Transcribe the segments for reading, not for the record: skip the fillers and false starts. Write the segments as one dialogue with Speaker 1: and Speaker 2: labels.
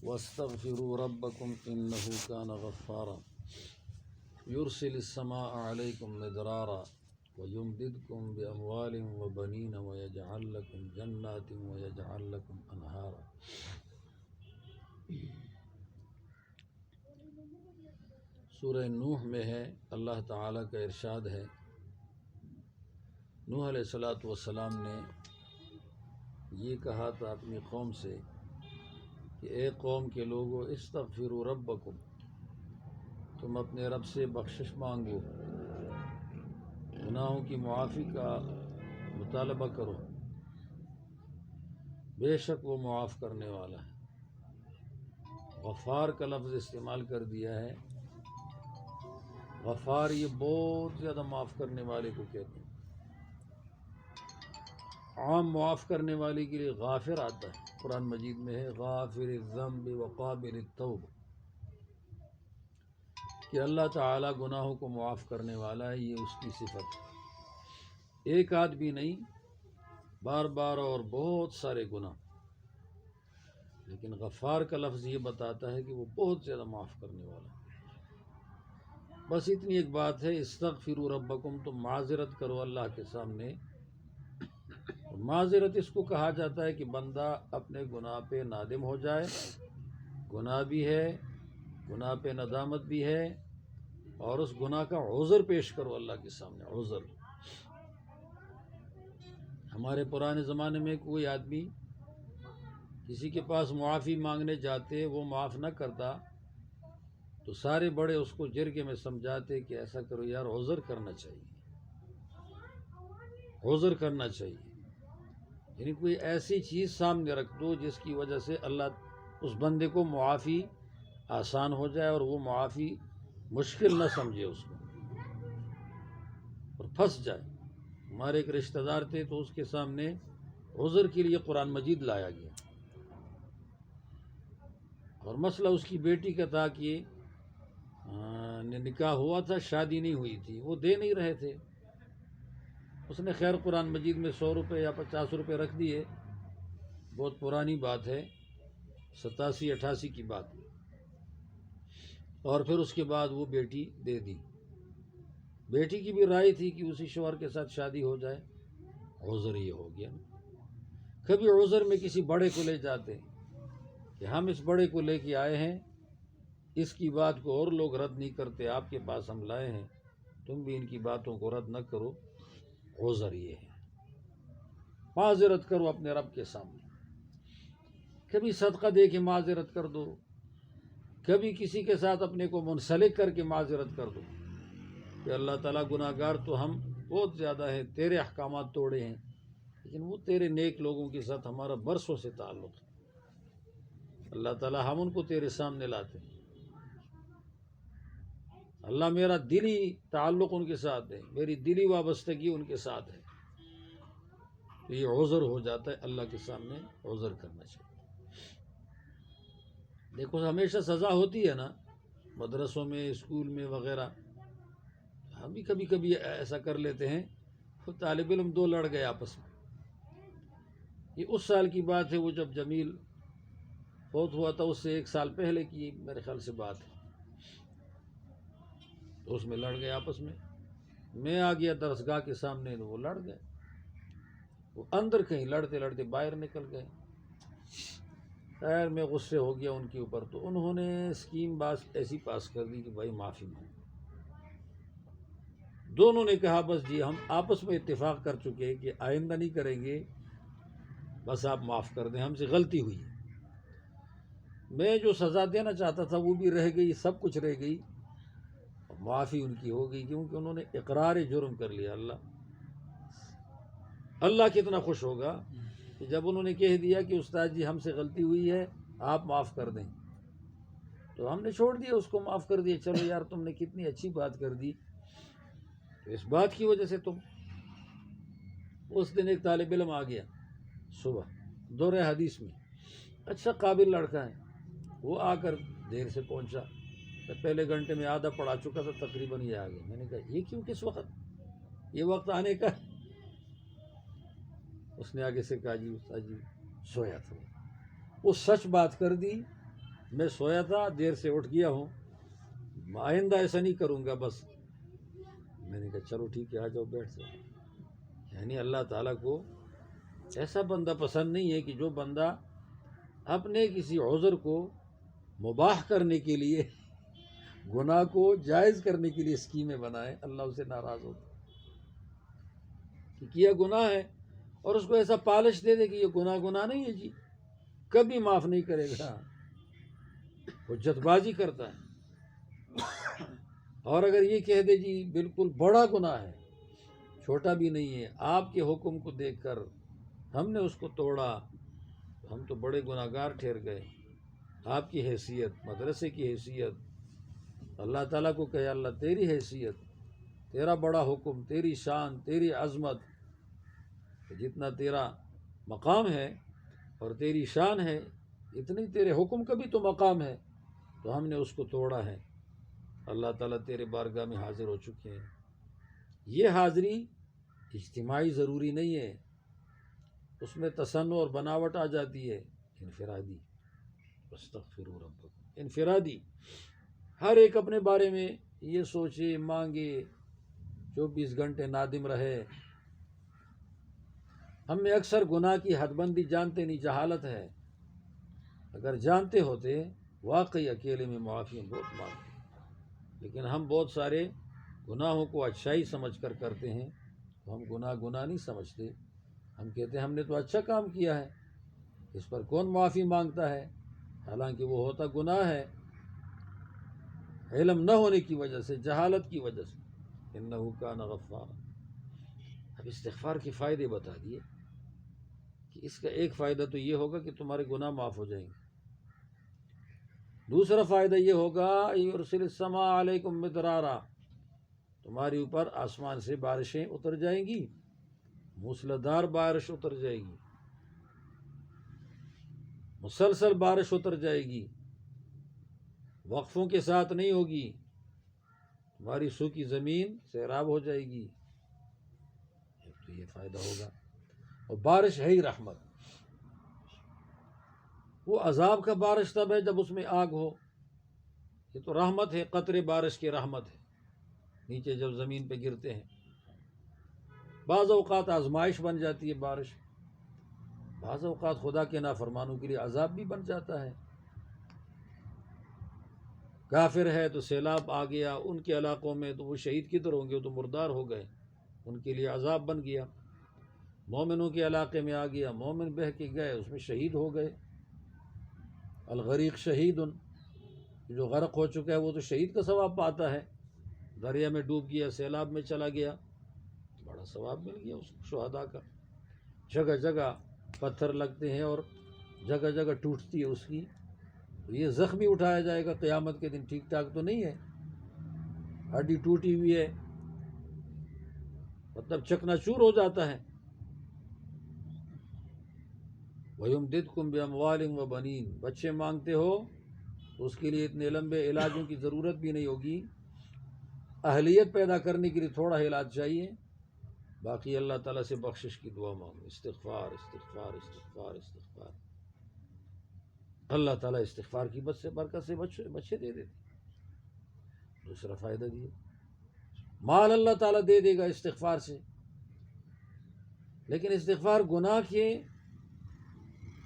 Speaker 1: واستغفروا ربكم إنه كان غفارا يرسل السماء عليكم مدرارا ويمددكم بأموال وبنين ويجعل لكم جنات ويجعل لكم أنهارا۔ سورہ نوح میں ہے، اللہ تعالیٰ کا ارشاد ہے، نوح علیہ السلام نے یہ کہا تھا اپنی قوم سے کہ اے قوم کے لوگو، استغفروا ربکم، تم اپنے رب سے بخشش مانگو، گناہوں کی معافی کا مطالبہ کرو، بے شک وہ معاف کرنے والا ہے۔ غفار کا لفظ استعمال کر دیا ہے۔ غفار یہ بہت زیادہ معاف کرنے والے کو کہتے ہیں۔ عام معاف کرنے والے کے لیے غافر آتا ہے، قرآن مجید میں ہے غافر الذنب وقابل التوب، کہ اللہ تعالیٰ گناہوں کو معاف کرنے والا ہے، یہ اس کی صفت ہے۔ ایک آدمی نہیں، بار بار اور بہت سارے گناہ، لیکن غفار کا لفظ یہ بتاتا ہے کہ وہ بہت زیادہ معاف کرنے والا ہے۔ بس اتنی ایک بات ہے، استغفروا ربکم، تم معذرت کرو اللہ کے سامنے۔ معذرت اس کو کہا جاتا ہے کہ بندہ اپنے گناہ پہ نادم ہو جائے، گناہ بھی ہے، گناہ پہ ندامت بھی ہے، اور اس گناہ کا عذر پیش کرو اللہ کے سامنے۔ عذر، ہمارے پرانے زمانے میں کوئی آدمی کسی کے پاس معافی مانگنے جاتے، وہ معاف نہ کرتا تو سارے بڑے اس کو جرگے میں سمجھاتے کہ ایسا کرو یار، عذر کرنا چاہیے، عذر کرنا چاہیے، یعنی کوئی ایسی چیز سامنے رکھ دو جس کی وجہ سے اللہ اس بندے کو معافی آسان ہو جائے اور وہ معافی مشکل نہ سمجھے اس کو اور پھنس جائے۔ ہمارے ایک رشتہ دار تھے تو اس کے سامنے عذر کے لیے قرآن مجید لایا گیا، اور مسئلہ اس کی بیٹی کا تھا کہ نکاح ہوا تھا، شادی نہیں ہوئی تھی، وہ دے نہیں رہے تھے۔ اس نے خیر قرآن مجید میں 100 روپے یا 50 روپے رکھ دیے، بہت پرانی بات ہے، 87-88 کی بات، اور پھر اس کے بعد وہ بیٹی دے دی۔ بیٹی کی بھی رائے تھی کہ اسی شوہر کے ساتھ شادی ہو جائے، عذر یہ ہو گیا۔ کبھی عذر میں کسی بڑے کو لے جاتے کہ ہم اس بڑے کو لے کے آئے ہیں، اس کی بات کو اور لوگ رد نہیں کرتے، آپ کے پاس ہم لائے ہیں، تم بھی ان کی باتوں کو رد نہ کرو۔ عذر یہ ہے، معذرت کرو اپنے رب کے سامنے۔ کبھی صدقہ دے کے معذرت کر دو، کبھی کسی کے ساتھ اپنے کو منسلک کر کے معذرت کر دو کہ اللہ تعالیٰ گناہ گار تو ہم بہت زیادہ ہیں، تیرے احکامات توڑے ہیں، لیکن وہ تیرے نیک لوگوں کے ساتھ ہمارا برسوں سے تعلق ہے، اللہ تعالیٰ ہم ان کو تیرے سامنے لاتے ہیں، اللہ میرا دلی تعلق ان کے ساتھ ہے، میری دلی وابستگی ان کے ساتھ ہے، تو یہ عذر ہو جاتا ہے۔ اللہ کے سامنے عذر کرنا چاہیے۔ دیکھو ہمیشہ سزا ہوتی ہے نا، مدرسوں میں، اسکول میں وغیرہ، ہم بھی کبھی کبھی ایسا کر لیتے ہیں۔ وہ طالب علم 2 لڑ گئے آپس میں، یہ اس سال کی بات ہے، وہ جب جمیل فوت ہوا تھا، اس سے 1 سال پہلے کی میرے خیال سے بات ہے، تو اس میں لڑ گئے آپس میں۔ میں آ گیا درسگاہ کے سامنے، وہ لڑ گئے، وہ اندر کہیں لڑتے لڑتے باہر نکل گئے۔ خیر میں غصے ہو گیا ان کے اوپر، تو انہوں نے اسکیم ایسی پاس کر دی کہ بھائی معافی مانگو۔ دونوں نے کہا بس جی ہم آپس میں اتفاق کر چکے ہیں کہ آئندہ نہیں کریں گے، بس آپ معاف کر دیں، ہم سے غلطی ہوئی ہے۔ میں جو سزا دینا چاہتا تھا وہ بھی رہ گئی، سب کچھ رہ گئی، معافی ان کی ہو گئی، کیونکہ انہوں نے اقرار جرم کر لیا۔ اللہ کتنا خوش ہوگا کہ جب انہوں نے کہہ دیا کہ استاد جی ہم سے غلطی ہوئی ہے، آپ معاف کر دیں، تو ہم نے چھوڑ دیا، اس کو معاف کر دیا، چلو یار تم نے کتنی اچھی بات کر دی، تو اس بات کی وجہ سے تم۔ اس دن ایک طالب علم آ گیا صبح دورہ حدیث میں، اچھا قابل لڑکا ہے، وہ آ کر دیر سے پہنچا، پہلے گھنٹے میں آدھا پڑھا چکا تھا تقریباً، یہ آ گیا۔ میں نے کہا یہ کیوں، کس وقت، یہ وقت آنے کا؟ اس نے آگے سے کہا جی استاد جی سویا تھا، وہ سچ بات کر دی، میں سویا تھا، دیر سے اٹھ گیا ہوں، آئندہ ایسا نہیں کروں گا بس. میں نے کہا چلو ٹھیک ہے، آ جاؤ بیٹھ جاؤ. یعنی اللہ تعالیٰ کو ایسا بندہ پسند نہیں ہے کہ جو بندہ اپنے کسی عذر کو مباح کرنے کے لیے، گناہ کو جائز کرنے کے لیے اسکیمیں بنائے. اللہ اسے ناراض ہوتا کہ کیا گناہ ہے، اور اس کو ایسا پالش دے دے کہ یہ گناہ نہیں ہے جی، کبھی معاف نہیں کرے گا. حجت بازی کرتا ہے. اور اگر یہ کہہ دے جی بالکل بڑا گناہ ہے، چھوٹا بھی نہیں ہے، آپ کے حکم کو دیکھ کر ہم نے اس کو توڑا، ہم تو بڑے گناہ گار ٹھہر گئے. آپ کی حیثیت، مدرسے کی حیثیت، اللہ تعالیٰ کو کہے اللہ تیری حیثیت، تیرا بڑا حکم، تیری شان، تیری عظمت، جتنا تیرا مقام ہے اور تیری شان ہے اتنی تیرے حکم کا بھی تو مقام ہے، تو ہم نے اس کو توڑا ہے. اللہ تعالیٰ تیرے بارگاہ میں حاضر ہو چکے ہیں. یہ حاضری اجتماعی ضروری نہیں ہے، اس میں تصنع اور بناوٹ آ جاتی ہے. انفرادی، استغفروا ربکم، انفرادی، ہر ایک اپنے بارے میں یہ سوچے، مانگے، 24 گھنٹے نادم رہے. ہم میں اکثر گناہ کی حد بندی جانتے نہیں، جہالت ہے. اگر جانتے ہوتے واقعی اکیلے میں معافی بہت مانگتے، لیکن ہم بہت سارے گناہوں کو اچھائی سمجھ کر کرتے ہیں. تو ہم گناہ نہیں سمجھتے، ہم کہتے ہیں ہم نے تو اچھا کام کیا ہے، اس پر کون معافی مانگتا ہے، حالانکہ وہ ہوتا گناہ ہے، علم نہ ہونے کی وجہ سے، جہالت کی وجہ سے. انہ کان غفارا. اب استغفار کے فائدے بتا دیے کہ اس کا ایک فائدہ تو یہ ہوگا کہ تمہارے گناہ معاف ہو جائیں گے. دوسرا فائدہ یہ ہوگا یرسل السماء علیکم مدرارا، تمہارے اوپر آسمان سے بارشیں اتر جائیں گی، موسلادھار بارش اتر جائے گی، مسلسل بارش اتر جائے گی، وقفوں کے ساتھ نہیں ہوگی. تمہاری سوکھی زمین سیراب ہو جائے گی. ایک تو یہ فائدہ ہوگا. اور بارش ہے ہی رحمت. وہ عذاب کا بارش تب ہے جب اس میں آگ ہو. یہ تو رحمت ہے، قطرے بارش کی رحمت ہے نیچے جب زمین پہ گرتے ہیں. بعض اوقات آزمائش بن جاتی ہے بارش، بعض اوقات خدا کے نافرمانوں کے لیے عذاب بھی بن جاتا ہے. کافر ہے تو سیلاب آ گیا ان کے علاقوں میں، تو وہ شہید کدھر ہوں گے، وہ تو مردار ہو گئے، ان کے لیے عذاب بن گیا. مومنوں کے علاقے میں آ گیا، مومن بہہ کے گئے، اس میں شہید ہو گئے. الغریق شہید، جو غرق ہو چکا ہے وہ تو شہید کا ثواب پاتا ہے. دریا میں ڈوب گیا، سیلاب میں چلا گیا، بڑا ثواب مل گیا اس کو شہداء کا. جگہ جگہ پتھر لگتے ہیں اور جگہ جگہ ٹوٹتی ہے اس کی. یہ زخمی اٹھایا جائے گا قیامت کے دن، ٹھیک ٹھاک تو نہیں ہے، ہڈی ٹوٹی ہوئی ہے، مطلب چکنا چور ہو جاتا ہے. وَيُمْدِدْكُمْ بِأَمْوَالٍ وَبَنِينَ، بچے مانگتے ہو تو اس کے لیے اتنے لمبے علاجوں کی ضرورت بھی نہیں ہوگی. اہلیت پیدا کرنے کے لیے تھوڑا علاج چاہیے، باقی اللہ تعالیٰ سے بخشش کی دعا مانگو. استغفار استغفار استغفار استغفار. اللہ تعالیٰ استغفار کی برکت سے بچے دے دیتے. دوسرا فائدہ دیے، مال اللہ تعالیٰ دے دے گا استغفار سے. لیکن استغفار گناہ کے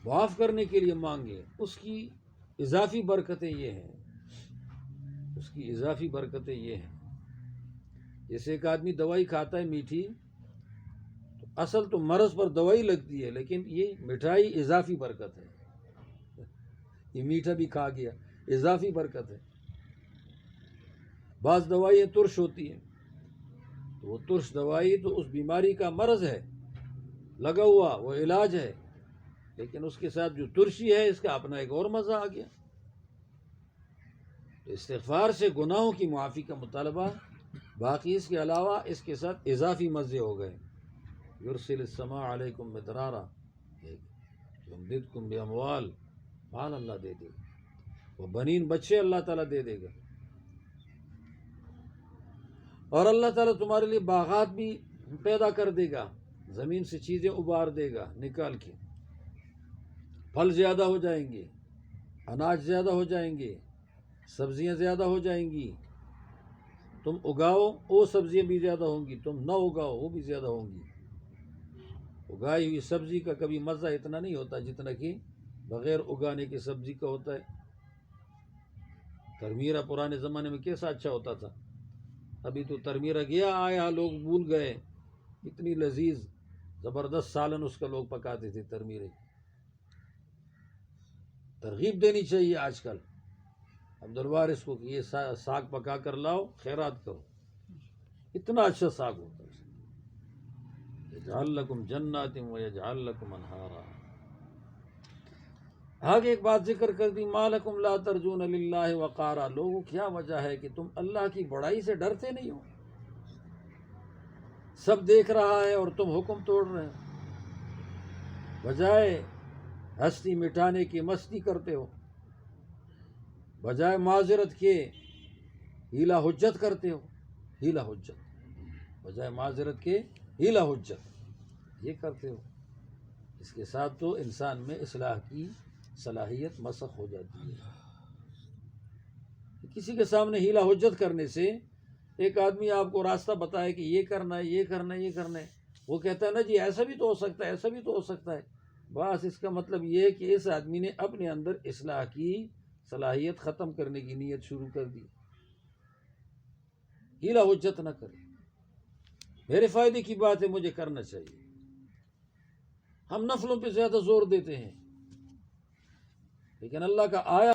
Speaker 1: معاف کرنے کے لیے مانگے، اس کی اضافی برکتیں یہ ہیں، اس کی اضافی برکتیں یہ ہیں. جیسے ایک آدمی دوائی کھاتا ہے میٹھی، تو اصل تو مرض پر دوائی لگتی ہے، لیکن یہ مٹھائی اضافی برکت ہے. یہ میٹھا بھی کھا گیا، اضافی برکت ہے. بعض دوائیں ترش ہوتی ہیں، تو وہ ترش دوائی تو اس بیماری کا مرض ہے لگا ہوا، وہ علاج ہے، لیکن اس کے ساتھ جو ترشی ہے اس کا اپنا ایک اور مزہ آ گیا. تو استغفار سے گناہوں کی معافی کا مطالبہ، باقی اس کے علاوہ اس کے ساتھ اضافی مزے ہو گئے. یرسل السماء علیکم مدرارا، یمددکم باموال، مال اللہ دے دے گا، وہ بنین بچے اللہ تعالیٰ دے دے گا. اور اللہ تعالیٰ تمہارے لیے باغات بھی پیدا کر دے گا، زمین سے چیزیں ابار دے گا نکال کے، پھل زیادہ ہو جائیں گے، اناج زیادہ ہو جائیں گے، سبزیاں زیادہ ہو جائیں گی، تم اگاؤ وہ سبزیاں بھی زیادہ ہوں گی، تم نہ اگاؤ وہ بھی زیادہ ہوں گی۔ اگائی ہوئی سبزی کا کبھی مزہ اتنا نہیں ہوتا جتنا کہ بغیر اگانے کی سبزی کا ہوتا ہے۔ ترمیرہ پرانے زمانے میں کیسا اچھا ہوتا تھا، ابھی تو ترمیرہ گیا آیا لوگ بھول گئے، اتنی لذیذ زبردست سالن اس کا لوگ پکاتے تھے ترمیرے۔ ترغیب دینی چاہیے آج کل عبدالوارث کو کہ یہ ساگ پکا کر لاؤ، خیرات کرو، اتنا اچھا ساگ ہوتا ہے۔ یجعل لکم جنات ویجعل لکم انہارا۔ آگے ایک بات ذکر کر دی، ما لکم لا ترجون للہ وقارا، لوگوں کیا وجہ ہے کہ تم اللہ کی بڑائی سے ڈرتے نہیں ہو؟ سب دیکھ رہا ہے اور تم حکم توڑ رہے ہو، بجائے ہستی مٹانے کی مستی کرتے ہو، بجائے معذرت کے ہیلا حجت کرتے ہو، ہیلا حجت، بجائے معذرت کے ہیلا حجت یہ کرتے ہو۔ اس کے ساتھ تو انسان میں اصلاح کی صلاحیت مسخ ہو جاتی ہے۔ کسی کے سامنے ہیلا حجت کرنے سے، ایک آدمی آپ کو راستہ بتائے کہ یہ کرنا ہے، یہ کرنا ہے، یہ کرنا ہے، وہ کہتا ہے نا جی ایسا بھی تو ہو سکتا ہے، ایسا بھی تو ہو سکتا ہے، بس اس کا مطلب یہ ہے کہ اس آدمی نے اپنے اندر اصلاح کی صلاحیت ختم کرنے کی نیت شروع کر دی۔ ہیلا حجت نہ کرے، میرے فائدے کی بات ہے، مجھے کرنا چاہیے۔ ہم نفلوں پہ زیادہ زور دیتے ہیں، لیکن اللہ کا آیا